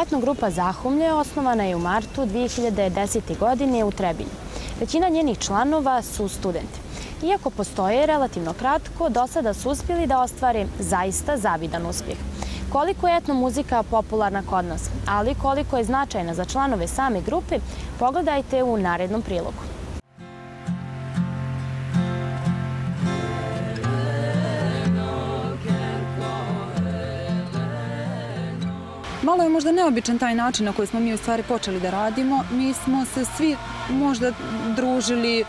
Etnogrupa Zahumlje osnovana je u martu 2010. godine u Trebinju. Većina njenih članova su studenti. Iako postoje relativno kratko, do sada su uspjeli da ostvare zaista zavidan uspjeh. Koliko je etno muzika popularna kod nas, ali koliko je značajna za članove same grupe, pogledajte u narednom prilogu. Malo je možda neobičan taj način na koji smo mi u stvari počeli da radimo. Mi smo se svi možda družili,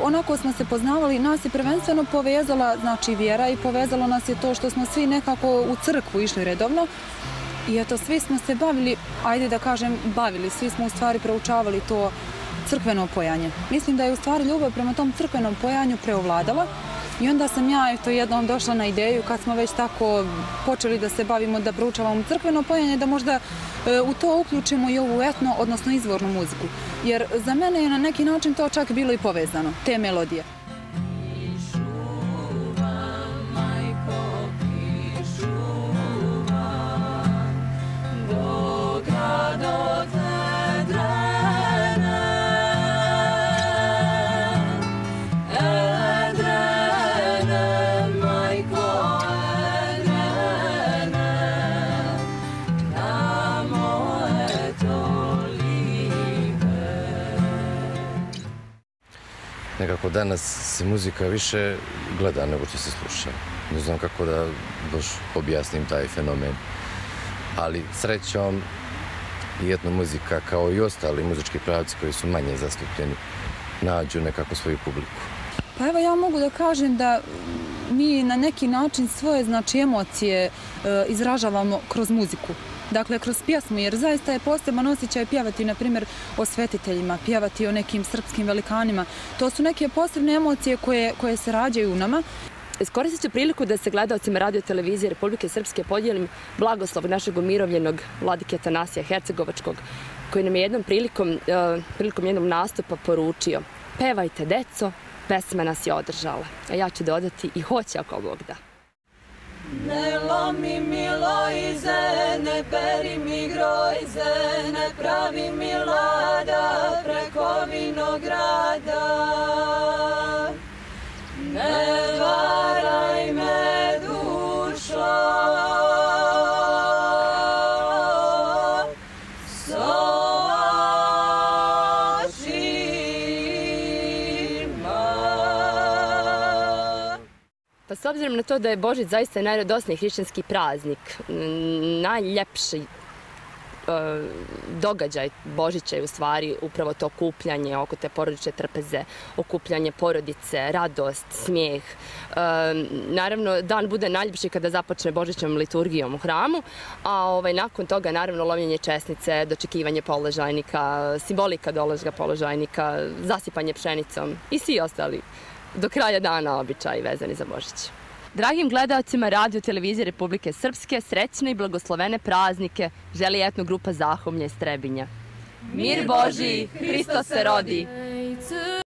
onako smo se poznavali. Nas je prvenstveno povezala znači vjera i povezalo nas je to što smo svi nekako u crkvu išli redovno. I eto, svi smo se bavili, ajde da kažem bavili, svi smo u stvari proučavali to crkveno pojanje. Mislim da je u stvari ljubav prema tom crkvenom pojanju preovladala. I onda sam ja jednom došla na ideju kad smo već tako počeli da se bavimo, da proučavamo crkveno pojanje, da možda u to uključimo i ovu etno, odnosno izvornu muziku. Jer za mene je na neki način to čak bilo i povezano, te melodije. Nekako danas se muzika više gleda nego što se sluša. Ne znam kako da baš objasnim taj fenomen. Ali srećom i etno muzika kao i ostali muzički pravci koji su manje zastupljeni nađu nekako svoju publiku. Pa evo ja mogu da kažem da mi na neki način svoje emocije izražavamo kroz muziku. Dakle, kroz pjesmu, jer zaista je poseban osjećaj pjevati, na primjer, o svetiteljima, pjevati o nekim srpskim velikanima. To su neke posebne emocije koje se rađaju u nama. Iskoristit ću priliku da se gledaocima radio televizije Republike Srpske podijelim blagoslov našeg umirovljenog vladike Atanasija Hercegovačkog, koji nam je jednom prilikom jednog nastupa poručio: pevajte, deco, pesma nas je održala. A ja ću dodati i hoće ako Bog da. Ne lomi mi lojze, ne peri mi grojze, ne pravi mi lada preko vinograda. Ne varaj me, dušo, Pa s obzirom na to da je Božić zaista najradosniji hrišćanski praznik, najljepši događaj Božića je u stvari upravo to okupljanje oko te porodične trpeze, okupljanje porodice, radost, smijeh. Naravno, dan bude najljepši kada započne Božićnom liturgijom u hramu, a nakon toga naravno lomljenje česnice, dočekivanje položajnika, simbolika dolaska položajnika, zasipanje pšenicom i svi ostali do kraja dana običaji vezani za Božić. Dragim gledaocima radio televizije Republike Srpske, srećne i blagoslovene praznike želi etnogrupa Zahumlje iz Trebinja. Mir Božji, Hristos se rodi!